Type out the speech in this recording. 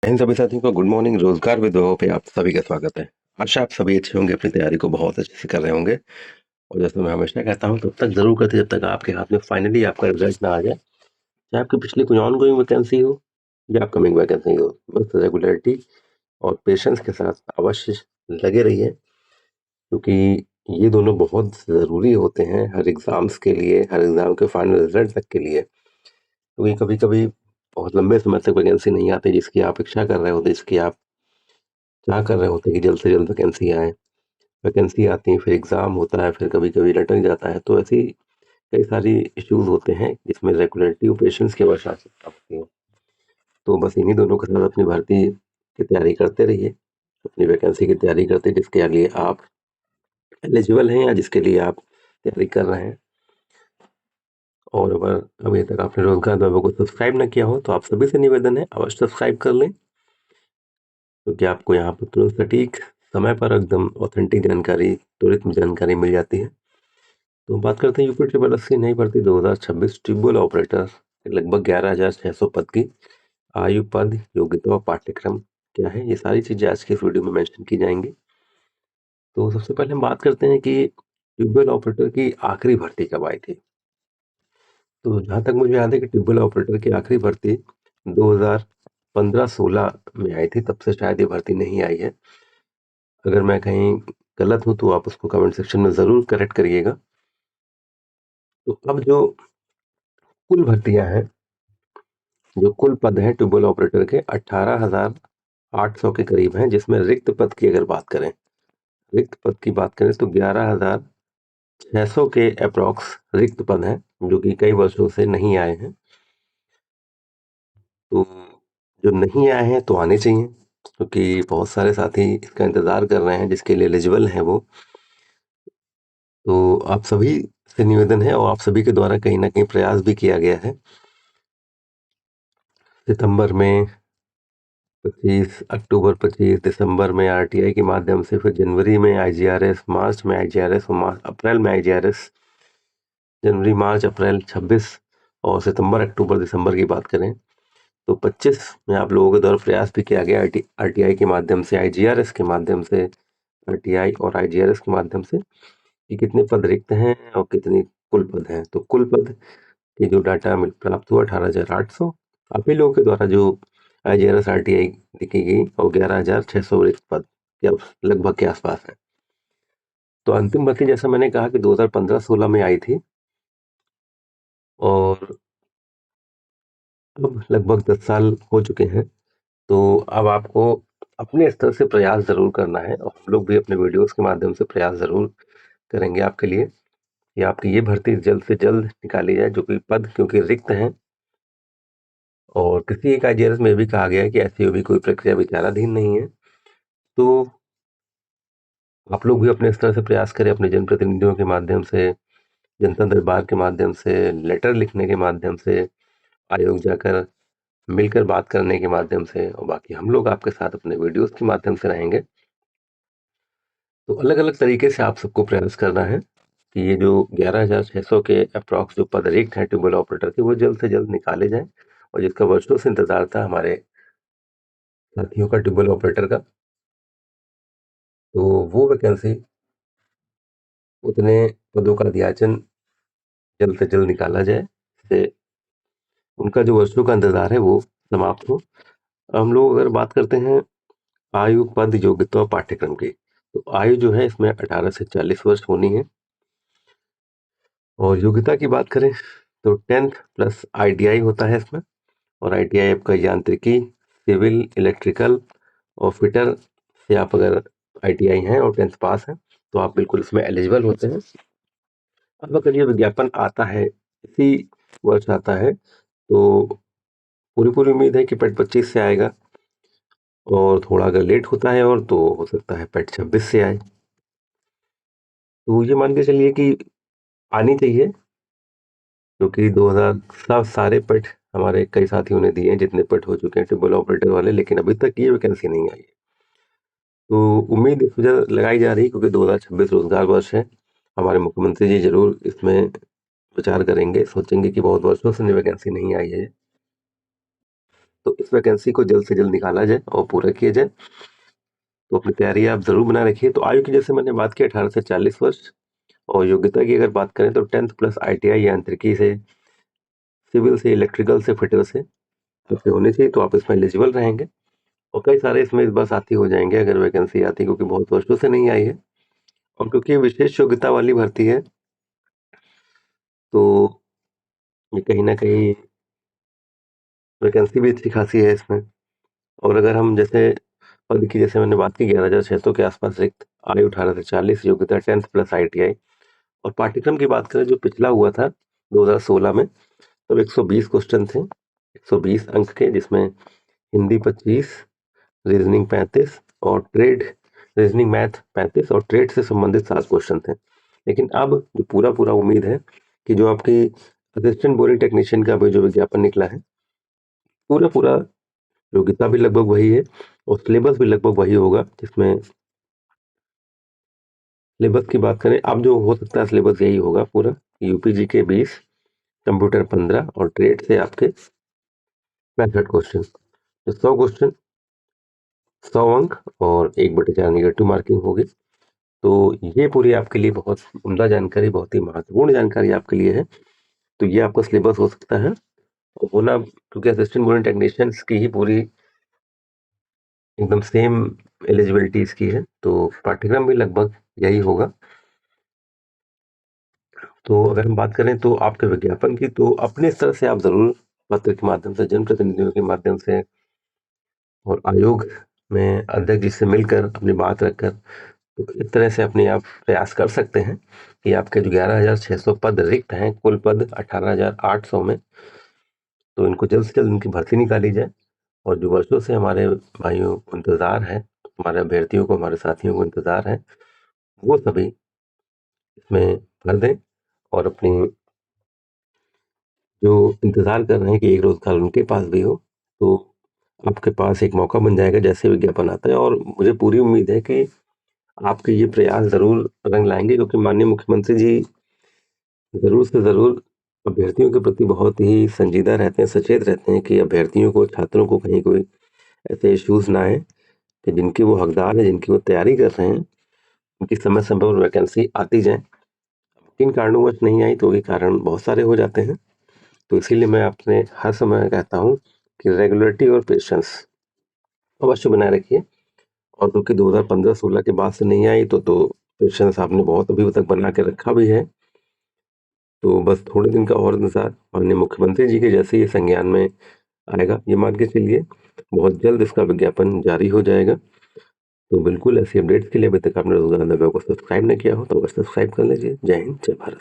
इन सभी साथियों को गुड मॉर्निंग। रोजगार विधवाओं पे आप सभी का स्वागत है। आशा आप सभी अच्छे होंगे, अपनी तैयारी को बहुत अच्छे से कर रहे होंगे। और जैसे मैं हमेशा कहता हूँ, तब तक जरूर करते जब तक आपके हाथ में फाइनली आपका रिजल्ट ना आ जाए। चाहे आपकी पिछली कोई ऑन गोइंग वैकेंसी हो या अपकमिंग वैकेंसी हो, बस रेगुलरिटी और पेशेंस के साथ अवश्य लगे रहिए, क्योंकि ये दोनों बहुत ज़रूरी होते हैं हर एग्ज़ाम्स के लिए, हर एग्ज़ाम के फाइनल रिजल्ट तक के लिए। क्योंकि कभी कभी बहुत लंबे समय तक वैकेंसी नहीं आती जिसकी आप इच्छा कर रहे होते, जिसकी आप चाह कर रहे होते कि जल्द से जल्द वैकेंसी आए। वैकेंसी आती है, फिर एग्ज़ाम होता है, फिर कभी कभी लटक जाता है। तो ऐसी कई सारी इश्यूज होते हैं जिसमें रेगुलरिटी और पेशेंस की आवश्यकता होती है। तो बस इन्हीं दोनों के साथ अपनी भर्ती की तैयारी करते रहिए, अपनी वैकेंसी की तैयारी करते जिसके लिए आप एलिजिबल हैं या जिसके लिए आप तैयारी कर रहे हैं। और अगर अभी तक आपने रोजगार बाबू को सब्सक्राइब न किया हो तो आप सभी से निवेदन है, अवश्य सब्सक्राइब कर लें, क्योंकि आपको यहाँ पर तुरंत सटीक समय पर एकदम ऑथेंटिक जानकारी, त्वरित जानकारी मिल जाती है। तो बात करते हैं यूपी ट्रिपल एस सी नई भर्ती 2026 ट्यूबवेल ऑपरेटर, लगभग 11,600 पद की। आयु, पद, योग्यता और पाठ्यक्रम क्या है, ये सारी चीज़ें आज की इस वीडियो में मेंशन की जाएंगी। तो सबसे पहले हम बात करते हैं कि ट्यूबवेल ऑपरेटर की आखिरी भर्ती कब आई थी। तो जहाँ तक मुझे याद है कि ट्यूबवेल ऑपरेटर की आखिरी भर्ती 2015-16 में आई थी, तब से शायद ये भर्ती नहीं आई है। अगर मैं कहीं गलत हूँ तो आप उसको कमेंट सेक्शन में ज़रूर करेक्ट करिएगा। तो अब जो कुल भर्तियां हैं, जो कुल पद हैं ट्यूबवेल ऑपरेटर के 18,800 के करीब हैं, जिसमें रिक्त पद की अगर बात करें, रिक्त पद की बात करें तो 11,600 के अप्रॉक्स रिक्त पद हैं, जो कि कई वर्षों से नहीं आए हैं। तो जो नहीं आए हैं तो आने चाहिए, क्योंकि बहुत सारे साथी इसका इंतज़ार कर रहे हैं जिसके लिए एलिजिबल हैं वो। तो आप सभी से निवेदन है और आप सभी के द्वारा कहीं ना कहीं प्रयास भी किया गया है। सितंबर में 25, अक्टूबर 25, दिसंबर में आरटीआई के माध्यम से, फिर जनवरी में आईजीआरएस, मार्च में आईजीआरएस और अप्रैल में आईजीआरएस। जनवरी, मार्च, अप्रैल 26 और सितंबर, अक्टूबर, दिसंबर की बात करें तो 25 में आप लोगों के द्वारा प्रयास भी किया गया आरटीआई के माध्यम से, आईजीआरएस के माध्यम से, आरटीआई और आईजीआरएस के माध्यम से, कि कितने पद रिक्त हैं और कितनी कुल पद हैं। तो कुल पद की जो डाटा प्राप्त हुआ 18,800। आप ही लोगों के द्वारा जो आईजीआरएस आरटीआई लिखी गई और 11,600 रिक्त पद के लगभग के आसपास है। तो अंतिम भर्ती जैसा मैंने कहा कि 2015-16 में आई थी, और अब लगभग 10 साल हो चुके हैं। तो अब आपको अपने स्तर से प्रयास ज़रूर करना है, और हम लोग भी अपने वीडियोस के माध्यम से प्रयास ज़रूर करेंगे आपके लिए कि आपकी ये भर्ती जल्द से जल्द निकाली जाए, जो कि पद क्योंकि रिक्त हैं। और किसी एक आईजीआरएस में भी कहा गया है कि ऐसी अभी कोई प्रक्रिया विचाराधीन नहीं है। तो आप लोग भी अपने स्तर से प्रयास करें, अपने जनप्रतिनिधियों के माध्यम से, जनता दरबार के माध्यम से, लेटर लिखने के माध्यम से, आयोग जाकर मिलकर बात करने के माध्यम से, और बाकी हम लोग आपके साथ अपने वीडियोस के माध्यम से रहेंगे। तो अलग अलग तरीके से आप सबको प्रयास करना है कि ये जो 11,600 के अप्रॉक्स जो पद रिक्त हैं ट्यूबवेल ऑपरेटर के, वो जल्द से जल्द निकाले जाएं। और जिसका वर्षों से इंतजार था हमारे साथियों का, ट्यूबवेल ऑपरेटर का, तो वो वैकेंसी, उतने पदों का अध्याचन जल्द से जल्द निकाला जाए, जिससे उनका जो वर्षों का इंतजार है वो समाप्त हो। हम लोग अगर बात करते हैं आयु, पद, योग्यता और पाठ्यक्रम की, तो आयु जो है इसमें 18 से 40 वर्ष होनी है। और योग्यता की बात करें तो 10th प्लस आईटीआई होता है इसमें। और आईटीआई आपका यांत्रिकी, सिविल, इलेक्ट्रिकल और फिटर से आप अगर आईटीआई हैं और 10th पास हैं तो आप बिल्कुल इसमें एलिजिबल होते हैं। अब अगर ये विज्ञापन आता है, इसी वर्ष आता है, तो पूरी पूरी उम्मीद है कि पेट 25 से आएगा, और थोड़ा अगर लेट होता है और तो हो सकता है पेट 26 से आए। तो ये मान के चलिए कि आनी चाहिए, क्योंकि 2000 सारे पेट हमारे कई साथियों ने दिए हैं, जितने पेट हो चुके हैं ट्यूबवेल ऑपरेटर वाले, लेकिन अभी तक ये वैकेंसी नहीं आई है। तो उम्मीद इस वजह लगाई जा रही है क्योंकि 2026 रोजगार वर्ष है। हमारे मुख्यमंत्री जी जरूर इसमें विचार करेंगे, सोचेंगे कि बहुत वर्षों से वैकेंसी नहीं आई है। तो इस वैकेंसी को जल्द से जल्द निकाला जाए और पूरा किया जाए। तो अपनी तैयारी आप ज़रूर बना रखिए। तो आयु की जैसे मैंने बात की 18 से 40 वर्ष, और योग्यता की अगर बात करें तो 10th प्लस ITI यांत्रिकी से, सिविल से, इलेक्ट्रिकल से, फिटर से आपके होने चाहिए, तो आप इसमें एलिजिबल रहेंगे। और कई सारे इसमें इस बार साथी हो जाएंगे अगर वैकेंसी आती है, क्योंकि बहुत वर्षों से नहीं आई है और क्योंकि ये विशेष योग्यता वाली भर्ती है, तो ये कहीं ना कहीं वैकेंसी भी अच्छी खासी है इसमें। और अगर हम जैसे पद की जैसे मैंने बात की 11,600 के आसपास रिक्त, आयु 18 से 40, योग्यता 10th प्लस ITI। और पाठ्यक्रम की बात करें जो पिछला हुआ था 2016 में, तब 120 क्वेश्चन थे, 120 अंक के, जिसमें हिंदी 25, रीजनिंग 35 और ट्रेड, रीजनिंग मैथ 35 और ट्रेड से संबंधित 7 क्वेश्चन थे। लेकिन अब जो पूरा पूरा उम्मीद है कि जो आपकी असिस्टेंट बोरिंग टेक्नीशियन का भी जो विज्ञापन निकला है, पूरा पूरा योग्यता भी लगभग वही है और सिलेबस भी लगभग वही होगा। जिसमें सिलेबस की बात करें, अब जो हो सकता है सिलेबस यही होगा पूरा, UPG के 20, कंप्यूटर 15 और ट्रेड से आपके 65 क्वेश्चन। तो 100 क्वेश्चन, 100 अंक और 1/4 निगेटिव मार्किंग होगी। तो ये पूरी आपके लिए बहुत उम्दा जानकारी, बहुत ही महत्वपूर्ण जानकारी आपके लिए है। तो ये आपका सिलेबस हो सकता है और होना, क्योंकि असिस्टेंट बोर्डिंग टेक्नीशियंस की ही पूरी एकदम सेम एलिजिबिलिटी इसकी है, तो पाठ्यक्रम भी लगभग यही होगा। तो अगर हम बात करें तो आपके विज्ञापन की, तो अपने स्तर से आप जरूर पत्र के माध्यम से, जनप्रतिनिधियों के माध्यम से और आयोग में अध्यक्ष जी से मिलकर अपनी बात रखकर, तो इस तरह से अपने आप प्रयास कर सकते हैं कि आपके जो 11,600 पद रिक्त हैं, कुल पद 18,800 में, तो इनको जल्द से जल्द इनकी भर्ती निकाली जाए। और जो वर्षों से हमारे भाइयों को इंतजार है, हमारे अभ्यर्थियों को, हमारे साथियों को इंतजार है, वो सभी इसमें भर दें और अपनी जो इंतजार कर रहे हैं कि एक रोजगार उनके पास भी हो, तो आपके पास एक मौका बन जाएगा जैसे विज्ञापन आता है। और मुझे पूरी उम्मीद है कि आपके ये प्रयास जरूर रंग लाएंगे, क्योंकि माननीय मुख्यमंत्री जी जरूर से जरूर अभ्यर्थियों के प्रति बहुत ही संजीदा रहते हैं, सचेत रहते हैं कि अभ्यर्थियों को, छात्रों को कहीं कोई ऐसे इश्यूज ना आए कि जिनके वो हकदार हैं, जिनकी वो तैयारी कर रहे हैं, उनकी समय समय पर वैकेंसी आती जाए। किन कारणोंवश नहीं आई, तो ये कारण बहुत सारे हो जाते हैं। तो इसीलिए मैं अपने हर समय कहता हूँ कि रेगुलरिटी और पेशेंस अवश्य बनाए रखिए। और क्योंकि 2015-16 के बाद से नहीं आई, तो पेशेंस आपने बहुत अभी तक बना के रखा भी है। तो बस थोड़े दिन का और इंतजार, माननीय मुख्यमंत्री जी के जैसे ही संज्ञान में आएगा, ये मान के चलिए बहुत जल्द इसका विज्ञापन जारी हो जाएगा। तो बिल्कुल ऐसी अपडेट्स के लिए अभी तक आपने रोजगार को सब्सक्राइब नहीं किया हो तो अगर सब्सक्राइब कर लीजिए। जय हिंद, जय भारत।